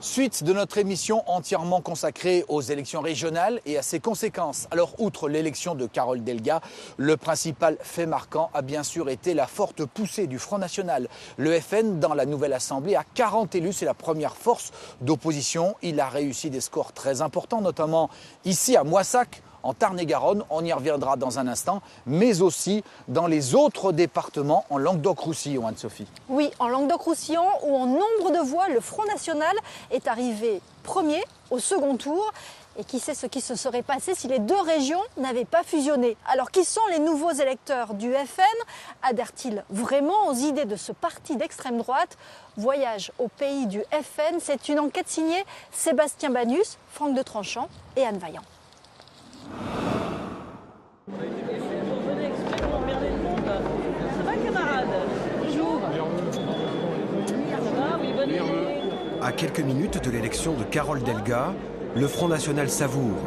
Suite de notre émission entièrement consacrée aux élections régionales et à ses conséquences. Alors, outre l'élection de Carole Delga, le principal fait marquant a bien sûr été la forte poussée du Front National. Le FN, dans la nouvelle Assemblée, a 40 élus, c'est la première force d'opposition. Il a réussi des scores très importants, notamment ici à Moissac, en Tarn-et-Garonne, on y reviendra dans un instant, mais aussi dans les autres départements en Languedoc-Roussillon, Anne-Sophie. Oui, en Languedoc-Roussillon, où en nombre de voix, le Front National est arrivé premier au second tour. Et qui sait ce qui se serait passé si les deux régions n'avaient pas fusionné? Alors, qui sont les nouveaux électeurs du FN? Adhèrent-ils vraiment aux idées de ce parti d'extrême droite? Voyage au pays du FN, c'est une enquête signée Sébastien Banus, Franck de Tranchant et Anne Vaillant. À quelques minutes de l'élection de Carole Delga, le Front National savoure.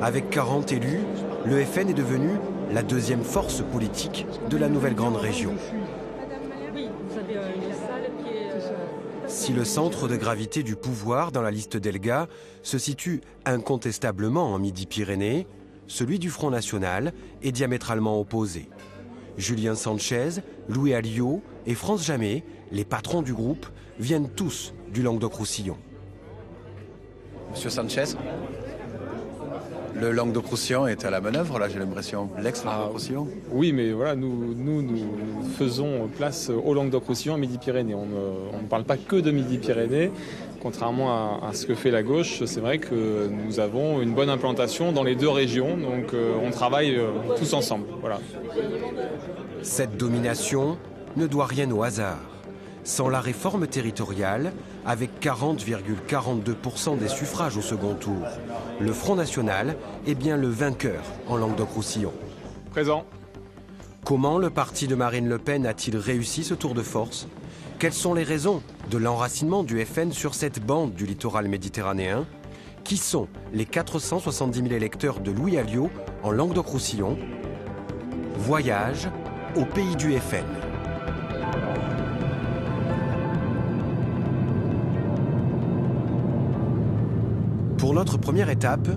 Avec 40 élus, le FN est devenu la deuxième force politique de la nouvelle grande région. Si le centre de gravité du pouvoir dans la liste Delga se situe incontestablement en Midi-Pyrénées, celui du Front National est diamétralement opposé. Julien Sanchez, Louis Alliot et France Jamet, les patrons du groupe, viennent tous du Languedoc-Roussillon. Monsieur Sanchez, le Languedoc-Roussillon est à la manœuvre, là j'ai l'impression, l'ex-Languedoc-Roussillon. Oui, mais voilà, nous faisons place au Languedoc-Roussillon et Midi-Pyrénées. On ne parle pas que de Midi-Pyrénées. Contrairement à ce que fait la gauche, c'est vrai que nous avons une bonne implantation dans les deux régions, donc on travaille tous ensemble. Voilà. Cette domination ne doit rien au hasard. Sans la réforme territoriale, avec 40,42% des suffrages au second tour, le Front National est bien le vainqueur en Languedoc-Roussillon. Présent. Comment le parti de Marine Le Pen a-t-il réussi ce tour de force? Quelles sont les raisons de l'enracinement du FN sur cette bande du littoral méditerranéen? Qui sont les 470 000 électeurs de Louis Alliot en Languedoc-Roussillon? Voyage au pays du FN. Pour notre première étape,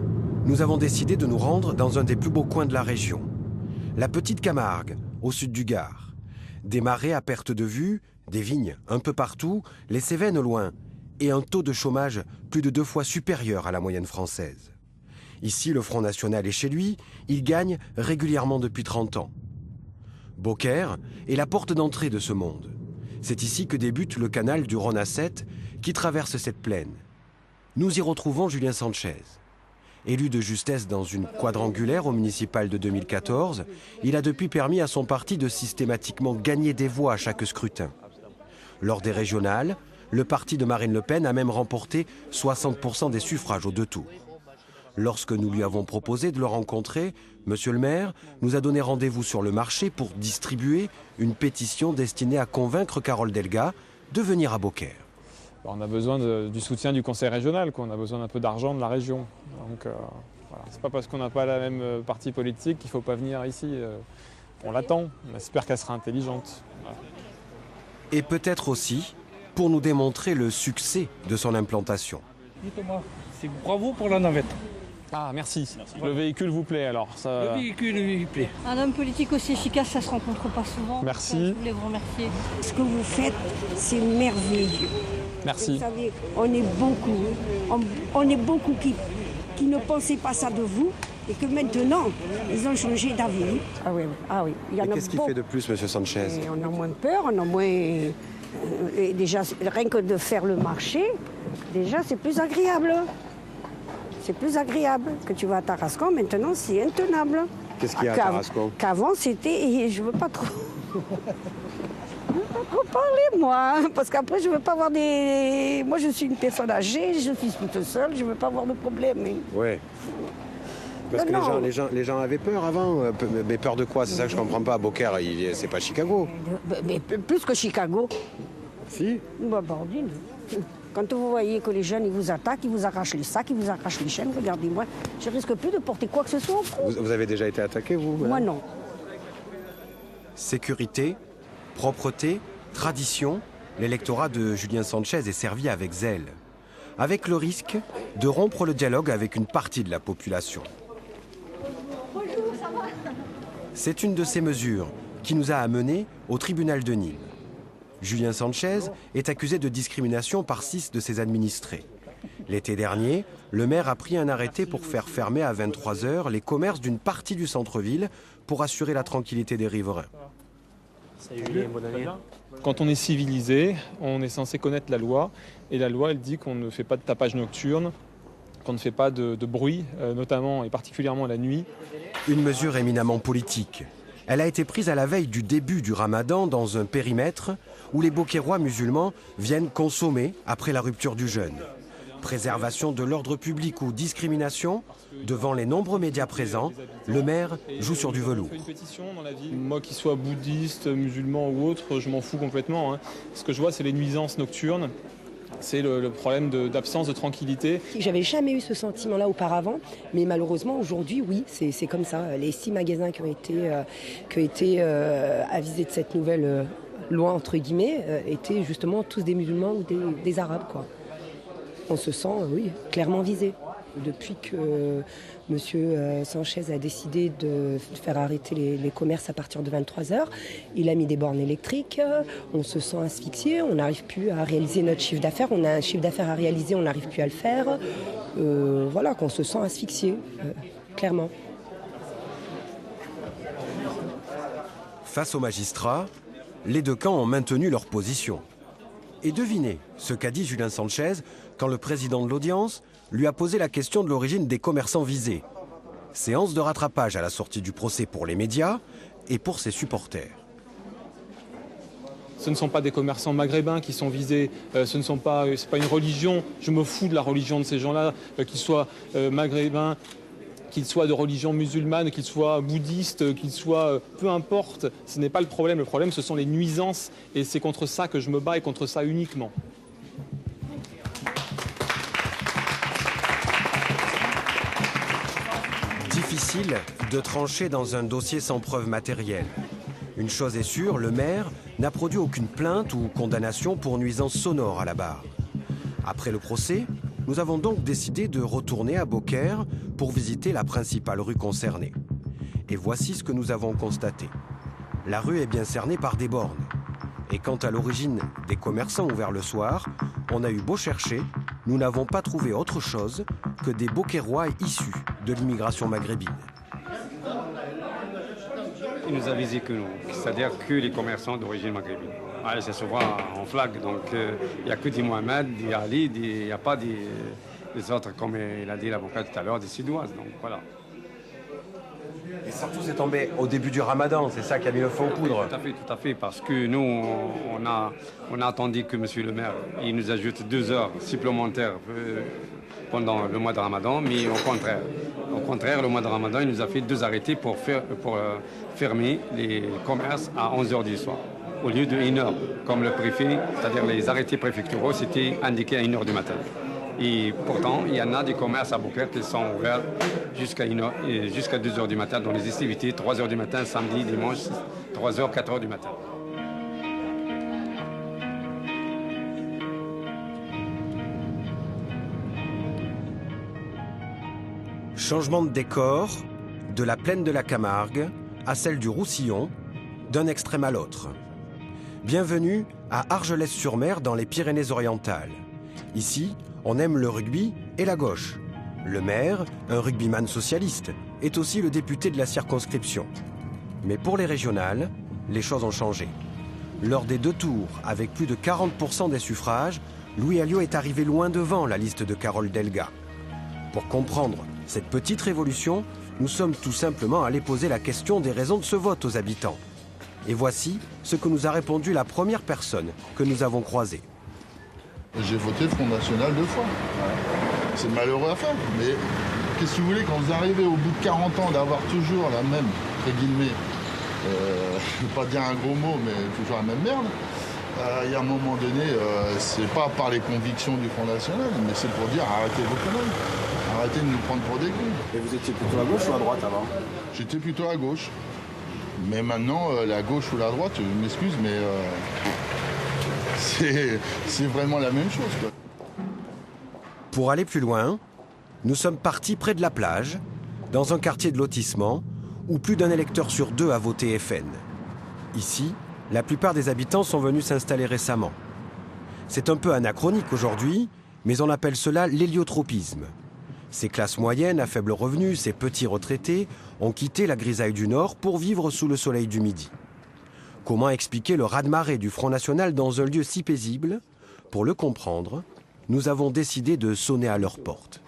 nous avons décidé de nous rendre dans un des plus beaux coins de la région. La Petite Camargue, au sud du Gard. Des marais à perte de vue, des vignes un peu partout, les Cévennes au loin, et un taux de chômage plus de 2 fois supérieur à la moyenne française. Ici, le Front National est chez lui, il gagne régulièrement depuis 30 ans. Beaucaire est la porte d'entrée de ce monde. C'est ici que débute le canal du Rhône à 7 qui traverse cette plaine. Nous y retrouvons Julien Sanchez. Élu de justesse dans une quadrangulaire au municipal de 2014, il a depuis permis à son parti de systématiquement gagner des voix à chaque scrutin. Lors des régionales, le parti de Marine Le Pen a même remporté 60% des suffrages aux 2 tours. Lorsque nous lui avons proposé de le rencontrer, Monsieur le maire nous a donné rendez-vous sur le marché pour distribuer une pétition destinée à convaincre Carole Delga de venir à Beaucaire. On a besoin du soutien du conseil régional, on a besoin d'un peu d'argent de la région. Donc voilà, c'est pas parce qu'on n'a pas la même parti politique qu'il ne faut pas venir ici. On l'attend, on espère qu'elle sera intelligente. Voilà. Et peut-être aussi pour nous démontrer le succès de son implantation. Thomas, c'est bravo pour la navette. Ah, merci. Le véhicule vous plaît alors ça... Le véhicule lui plaît. Un homme politique aussi efficace, ça se rencontre pas souvent. Merci. Je voulais vous remercier. Ce que vous faites, c'est merveilleux. Merci. Vous savez, on est beaucoup qui ne pensaient pas ça de vous et que maintenant, ils ont changé d'avis. Ah oui. Il y en a qu'est-ce qu'il fait de plus, Monsieur Sanchez? Et on a moins peur, on a moins... et déjà, rien que de faire le marché, déjà, c'est plus agréable. C'est plus agréable. Que tu vas à Tarascon, maintenant, c'est intenable. Qu'est-ce qu'il y a à Tarascon? Qu'avant, c'était... Et je veux pas trop... Je veux pas trop parler, moi, parce qu'après, je veux pas avoir des... Moi, je suis une personne âgée, je suis toute seule, je veux pas avoir de problème. Oui. Parce que les gens avaient peur avant. Mais peur de quoi? C'est ça que je comprends pas. Beaucaire, c'est pas Chicago. Mais plus que Chicago. Si. Bah, bordine. Quand vous voyez que les jeunes, ils vous attaquent, ils vous arrachent les sacs, ils vous arrachent les chaînes, regardez-moi, je risque plus de porter quoi que ce soit au cou. Vous avez déjà été attaqué, vous? Moi, non. Sécurité, propreté, tradition, l'électorat de Julien Sanchez est servi avec zèle. avec le risque de rompre le dialogue avec une partie de la population. C'est une de ces mesures qui nous a amenés au tribunal de Nîmes. Julien Sanchez est accusé de discrimination par 6 de ses administrés. L'été dernier, le maire a pris un arrêté pour faire fermer à 23 h les commerces d'une partie du centre-ville pour assurer la tranquillité des riverains. Salut Julien, bonne année. Quand on est civilisé, on est censé connaître la loi. Et la loi, elle dit qu'on ne fait pas de tapage nocturne, qu'on ne fait pas de bruit, notamment et particulièrement la nuit. Une mesure éminemment politique. Elle a été prise à la veille du début du ramadan dans un périmètre où les Beaucairois musulmans viennent consommer après la rupture du jeûne. Préservation de l'ordre public ou discrimination, devant les nombreux médias présents, le maire joue sur du velours. Moi qui sois bouddhiste, musulman ou autre, je m'en fous complètement. Ce que je vois, c'est les nuisances nocturnes. C'est le problème d'absence de tranquillité. J'avais jamais eu ce sentiment-là auparavant, mais malheureusement aujourd'hui, oui, c'est comme ça. Les 6 magasins qui ont été avisés de cette nouvelle loi, entre guillemets, étaient justement tous des musulmans ou des arabes, quoi. On se sent, oui, clairement visé. Depuis que M. Sanchez a décidé de faire arrêter les commerces à partir de 23 h, il a mis des bornes électriques, on se sent asphyxié, on n'arrive plus à réaliser notre chiffre d'affaires, on a un chiffre d'affaires à réaliser, on n'arrive plus à le faire. Voilà, qu'on se sent asphyxié, clairement. Face aux magistrats, les 2 camps ont maintenu leur position. Et devinez ce qu'a dit Julien Sanchez quand le président de l'audience lui a posé la question de l'origine des commerçants visés. Séance de rattrapage à la sortie du procès pour les médias et pour ses supporters. Ce ne sont pas des commerçants maghrébins qui sont visés, c'est pas une religion. Je me fous de la religion de ces gens-là, qu'ils soient maghrébins, qu'ils soient de religion musulmane, qu'ils soient bouddhistes, qu'ils soient... peu importe, ce n'est pas le problème ce sont les nuisances et c'est contre ça que je me bats et contre ça uniquement. Difficile de trancher dans un dossier sans preuve matérielle. Une chose est sûre, le maire n'a produit aucune plainte ou condamnation pour nuisance sonore à la barre. Après le procès, nous avons donc décidé de retourner à Beaucaire pour visiter la principale rue concernée. Et voici ce que nous avons constaté. La rue est bien cernée par des bornes. Et quant à l'origine des commerçants ouverts le soir, on a eu beau chercher, nous n'avons pas trouvé autre chose que des Beaucairois issus de l'immigration maghrébine. Il nous a visé que nous, c'est-à-dire que les commerçants d'origine maghrébine. Ouais, c'est souvent en flag, donc il n'y a que des Mohamed, des Ali, il n'y a pas des autres, comme il a dit l'avocat tout à l'heure, des Sudoises, donc voilà. Et surtout, c'est tombé au début du ramadan, c'est ça qui a mis le feu aux poudres. Tout à fait, parce que nous, on a attendu que monsieur le maire, il nous ajoute 2 heures supplémentaires pendant le mois de ramadan, mais au contraire, le mois de ramadan, il nous a fait 2 arrêtés pour fermer les commerces à 11 h du soir, au lieu de 1 h, comme le préfet, c'est-à-dire les arrêtés préfectoraux, c'était indiqué à 1 h du matin. Et pourtant, il y en a des commerces à Beaucaire qui sont ouverts jusqu'à 2 h du matin dans les festivités, 3 h du matin, samedi, dimanche, 3 h, 4 h du matin. Changement de décor, de la plaine de la Camargue à celle du Roussillon, d'un extrême à l'autre. Bienvenue à Argelès-sur-Mer dans les Pyrénées-Orientales. Ici, on aime le rugby et la gauche. Le maire, un rugbyman socialiste, est aussi le député de la circonscription. Mais pour les régionales, les choses ont changé. Lors des 2 tours, avec plus de 40% des suffrages, Louis Alliot est arrivé loin devant la liste de Carole Delga. Pour comprendre cette petite révolution, nous sommes tout simplement allés poser la question des raisons de ce vote aux habitants. Et voici ce que nous a répondu la première personne que nous avons croisée. J'ai voté Front National 2 fois. C'est malheureux à faire, mais qu'est-ce que vous voulez, quand vous arrivez au bout de 40 ans d'avoir toujours la même, entre guillemets, je ne veux pas dire un gros mot, mais toujours la même merde, il y a un moment donné, c'est pas par les convictions du Front National, mais c'est pour dire arrêtez vos conneries, arrêtez de nous prendre pour des cons. Et vous étiez plutôt à gauche ou à droite avant? J'étais plutôt à gauche. Mais maintenant, la gauche ou la droite, je m'excuse, mais c'est vraiment la même chose, quoi. Pour aller plus loin, nous sommes partis près de la plage, dans un quartier de lotissement, où plus d'un électeur sur 2 a voté FN. Ici, la plupart des habitants sont venus s'installer récemment. C'est un peu anachronique aujourd'hui, mais on appelle cela l'héliotropisme. Ces classes moyennes à faible revenu, ces petits retraités, ont quitté la grisaille du Nord pour vivre sous le soleil du Midi. Comment expliquer le raz-de-marée du Front National dans un lieu si paisible? Pour le comprendre, nous avons décidé de sonner à leur porte.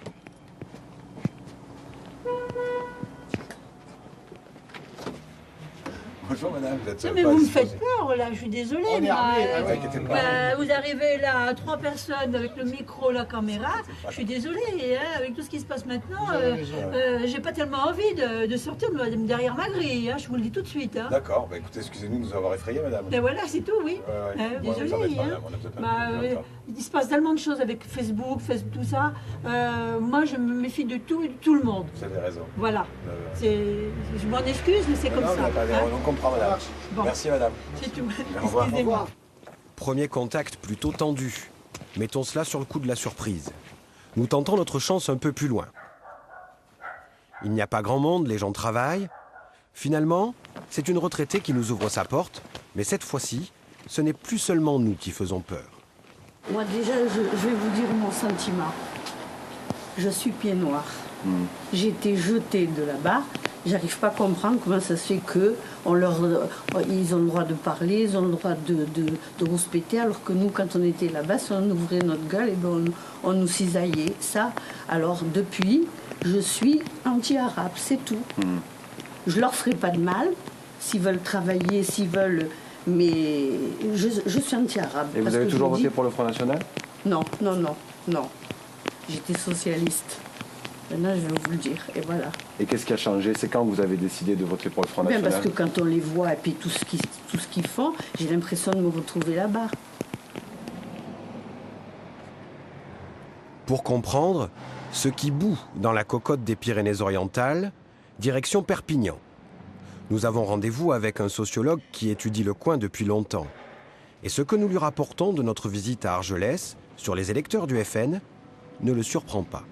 Bonjour madame, vous êtes Non, mais vous me faites peur là, je suis désolée. On est armés, inquiétez pas. Vous arrivez là, 3 personnes avec le micro, la caméra, je suis désolée, hein, avec tout ce qui se passe maintenant, j'ai pas tellement envie de sortir de derrière ma grille, hein, je vous le dis tout de suite. Hein. D'accord, bah écoutez, excusez-nous de nous avoir effrayés madame. Ben voilà, c'est tout, oui. Désolée. Il se passe tellement de choses avec Facebook, tout ça. Moi, je me méfie de tout et de tout le monde. Vous avez raison. Voilà. Je m'en excuse, mais c'est comme ça. On comprend, madame. Bon. Merci, madame. C'est tout. Excusez-moi. Premier contact plutôt tendu. Mettons cela sur le coup de la surprise. Nous tentons notre chance un peu plus loin. Il n'y a pas grand monde, les gens travaillent. Finalement, c'est une retraitée qui nous ouvre sa porte, mais cette fois-ci, ce n'est plus seulement nous qui faisons peur. Moi déjà, je vais vous dire mon sentiment. Je suis pied noir. J'ai été jetée de là-bas. J'arrive pas à comprendre comment ça se fait ils ont le droit de parler, ils ont le droit de rouspéter, alors que nous, quand on était là-bas, si on ouvrait notre gueule, et ben on nous cisaillait. Ça, alors depuis, je suis anti-arabe, c'est tout. Je leur ferai pas de mal, s'ils veulent travailler, s'ils veulent... Mais je suis anti-arabe. Et vous avez toujours voté pour le Front National? Non. J'étais socialiste. Maintenant, je vais vous le dire, et voilà. Et qu'est-ce qui a changé? C'est quand vous avez décidé de voter pour le Front National? Parce que quand on les voit et puis tout ce qu'ils font, j'ai l'impression de me retrouver là-bas. Pour comprendre ce qui bout dans la cocotte des Pyrénées-Orientales, direction Perpignan. Nous avons rendez-vous avec un sociologue qui étudie le coin depuis longtemps. Et ce que nous lui rapportons de notre visite à Argelès, sur les électeurs du FN, ne le surprend pas.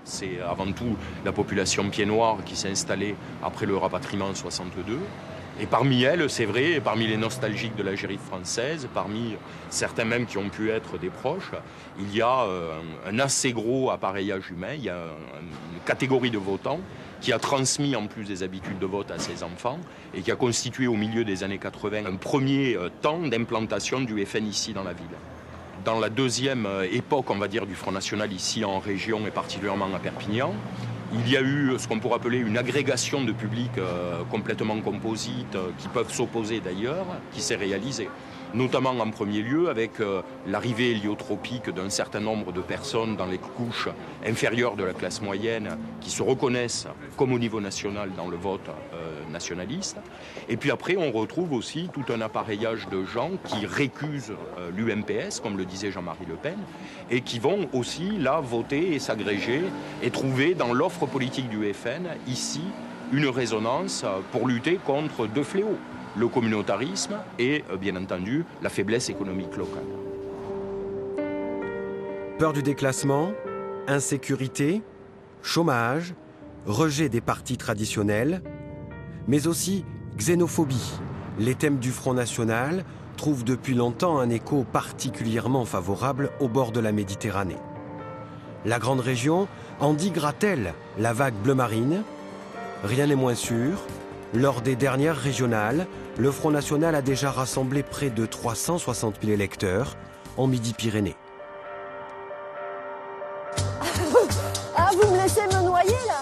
C'est avant tout la population pied-noir qui s'est installée après le rapatriement en 62. Et parmi elles, c'est vrai, parmi les nostalgiques de l'Algérie française, parmi certains même qui ont pu être des proches, il y a un assez gros appareillage humain, il y a une catégorie de votants qui a transmis en plus des habitudes de vote à ses enfants et qui a constitué au milieu des années 80 un premier temps d'implantation du FN ici dans la ville. Dans la deuxième époque, on va dire, du Front National ici en région et particulièrement à Perpignan, il y a eu ce qu'on pourrait appeler une agrégation de publics complètement composites, qui peuvent s'opposer d'ailleurs, qui s'est réalisée. Notamment en premier lieu avec l'arrivée héliotropique d'un certain nombre de personnes dans les couches inférieures de la classe moyenne qui se reconnaissent comme au niveau national dans le vote nationaliste. Et puis après, on retrouve aussi tout un appareillage de gens qui récusent l'UMPS, comme le disait Jean-Marie Le Pen, et qui vont aussi là voter et s'agréger et trouver dans l'offre politique du FN ici une résonance pour lutter contre deux fléaux. Le communautarisme et, bien entendu, la faiblesse économique locale. Peur du déclassement, insécurité, chômage, rejet des partis traditionnels, mais aussi xénophobie. Les thèmes du Front National trouvent depuis longtemps un écho particulièrement favorable au bord de la Méditerranée. La grande région endiguera-t-elle la vague bleu marine? Rien n'est moins sûr. Lors des dernières régionales, le Front National a déjà rassemblé près de 360 000 électeurs en Midi-Pyrénées. Ah, vous me laissez me noyer là?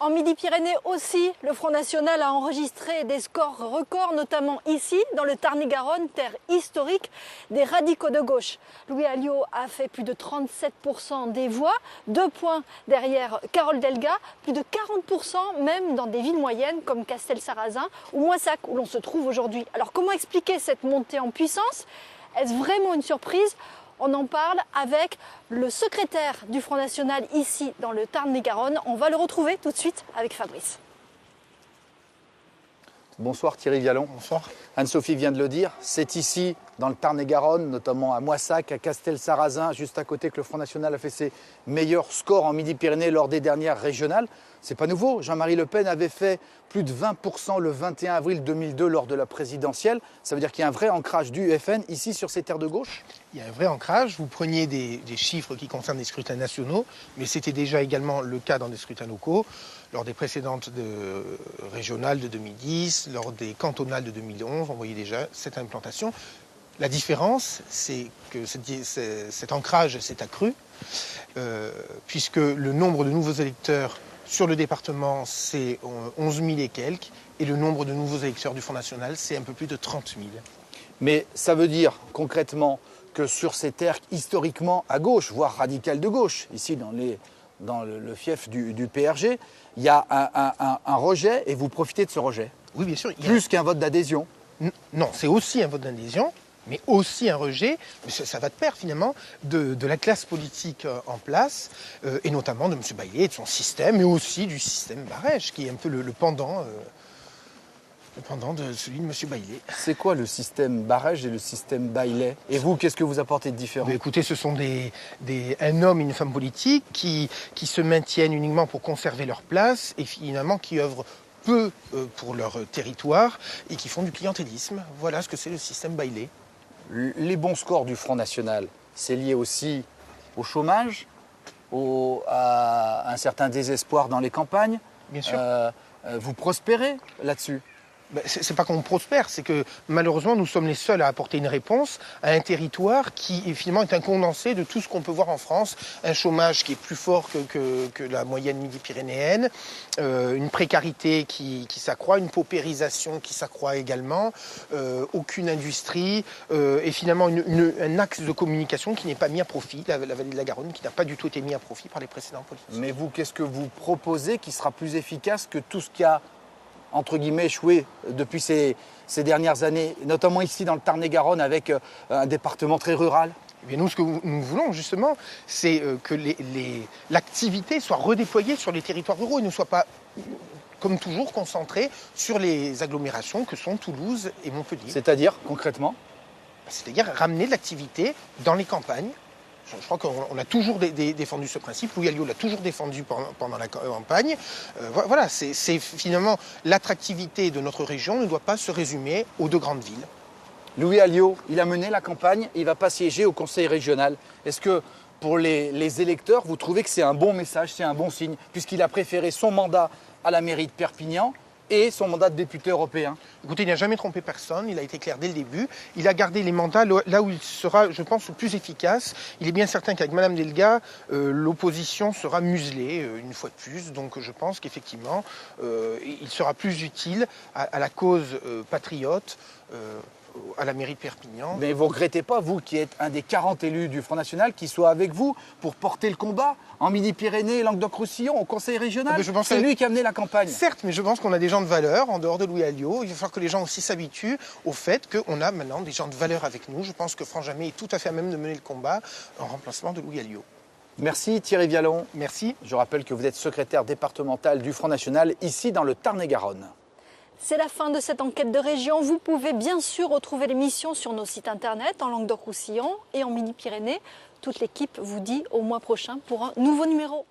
En Midi-Pyrénées aussi, le Front National a enregistré des scores records, notamment ici, dans le Tarn-et-Garonne, terre historique des radicaux de gauche. Louis Alliot a fait plus de 37% des voix, 2 points derrière Carole Delga, plus de 40% même dans des villes moyennes comme Castelsarrasin ou Moissac, où l'on se trouve aujourd'hui. Alors comment expliquer cette montée en puissance? Est-ce vraiment une surprise? On en parle avec le secrétaire du Front National ici dans le Tarn-et-Garonne. On va le retrouver tout de suite avec Fabrice. Bonsoir Thierry Vialon. Bonsoir. Anne-Sophie vient de le dire, c'est ici, dans le Tarn-et-Garonne, notamment à Moissac, à Castel-Sarrazin, juste à côté, que le Front National a fait ses meilleurs scores en Midi-Pyrénées lors des dernières régionales. C'est pas nouveau, Jean-Marie Le Pen avait fait plus de 20% le 21 avril 2002 lors de la présidentielle. Ça veut dire qu'il y a un vrai ancrage du FN ici sur ces terres de gauche? Il y a un vrai ancrage. Vous preniez des chiffres qui concernent les scrutins nationaux, mais c'était déjà également le cas dans des scrutins locaux. Lors des précédentes régionales de 2010, lors des cantonales de 2011, on voyait déjà cette implantation. La différence, c'est que cet ancrage s'est accru, puisque le nombre de nouveaux électeurs sur le département, c'est 11 000 et quelques, et le nombre de nouveaux électeurs du Front National, c'est un peu plus de 30 000. Mais ça veut dire concrètement que sur ces terres historiquement à gauche, voire radicales de gauche, ici dans le fief du PRG, il y a un rejet et vous profitez de ce rejet. Oui, bien sûr. Plus qu'un vote d'adhésion. Non, c'est aussi un vote d'adhésion, mais aussi un rejet, mais ça va de pair finalement, de la classe politique en place, et notamment de M. Baillet et de son système, mais aussi du système Barège, qui est un peu le pendant de celui de M. Baillet. C'est quoi le système Barège et le système Baillet? Et vous, qu'est-ce que vous apportez de différent? Écoutez, ce sont un homme et une femme politique qui se maintiennent uniquement pour conserver leur place et finalement qui œuvrent peu pour leur territoire et qui font du clientélisme. Voilà ce que c'est le système Baillet. Les bons scores du Front National, c'est lié aussi au chômage, à un certain désespoir dans les campagnes. Bien sûr. Vous prospérez là-dessus? C'est pas qu'on prospère, c'est que malheureusement nous sommes les seuls à apporter une réponse à un territoire qui finalement est un condensé de tout ce qu'on peut voir en France. Un chômage qui est plus fort que la moyenne midi-pyrénéenne, une précarité qui s'accroît, une paupérisation qui s'accroît également, aucune industrie et finalement un axe de communication qui n'est pas mis à profit, la vallée de la Garonne qui n'a pas du tout été mis à profit par les précédents politiciens. Mais vous, qu'est-ce que vous proposez qui sera plus efficace que tout ce qui a entre guillemets, échoué depuis ces dernières années, notamment ici dans le Tarn-et-Garonne avec un département très rural? Eh bien, nous, ce que nous voulons justement, c'est que l'activité soit redéployée sur les territoires ruraux et ne soit pas, comme toujours, concentrée sur les agglomérations que sont Toulouse et Montpellier. C'est-à-dire, concrètement? C'est-à-dire ramener de l'activité dans les campagnes. Je crois qu'on a toujours défendu ce principe. Louis Alliot l'a toujours défendu pendant la campagne. Voilà, c'est finalement l'attractivité de notre région ne doit pas se résumer aux deux grandes villes. Louis Alliot, il a mené la campagne et il ne va pas siéger au conseil régional. Est-ce que pour les électeurs, vous trouvez que c'est un bon message, c'est un bon signe, puisqu'il a préféré son mandat à la mairie de Perpignan et son mandat de député européen? Écoutez, il n'a jamais trompé personne, il a été clair dès le début. Il a gardé les mandats là où il sera, je pense, le plus efficace. Il est bien certain qu'avec Mme Delga, l'opposition sera muselée une fois de plus. Donc je pense qu'effectivement, il sera plus utile à la cause patriote, à la mairie de Perpignan. Mais vous ne regrettez pas, vous qui êtes un des 40 élus du Front National, qui soit avec vous pour porter le combat en Midi-Pyrénées, Languedoc-Roussillon, au conseil régional? C'est lui qui a mené la campagne. Certes, mais je pense qu'on a des gens de valeur en dehors de Louis Alliot. Il va falloir que les gens aussi s'habituent au fait qu'on a maintenant des gens de valeur avec nous. Je pense que Franck Jamet est tout à fait à même de mener le combat en remplacement de Louis Alliot. Merci Thierry Vialon. Merci. Je rappelle que vous êtes secrétaire départemental du Front National ici dans le Tarn-et-Garonne. C'est la fin de cette enquête de région. Vous pouvez bien sûr retrouver l'émission sur nos sites internet en Languedoc-Roussillon et en Midi-Pyrénées. Toute l'équipe vous dit au mois prochain pour un nouveau numéro.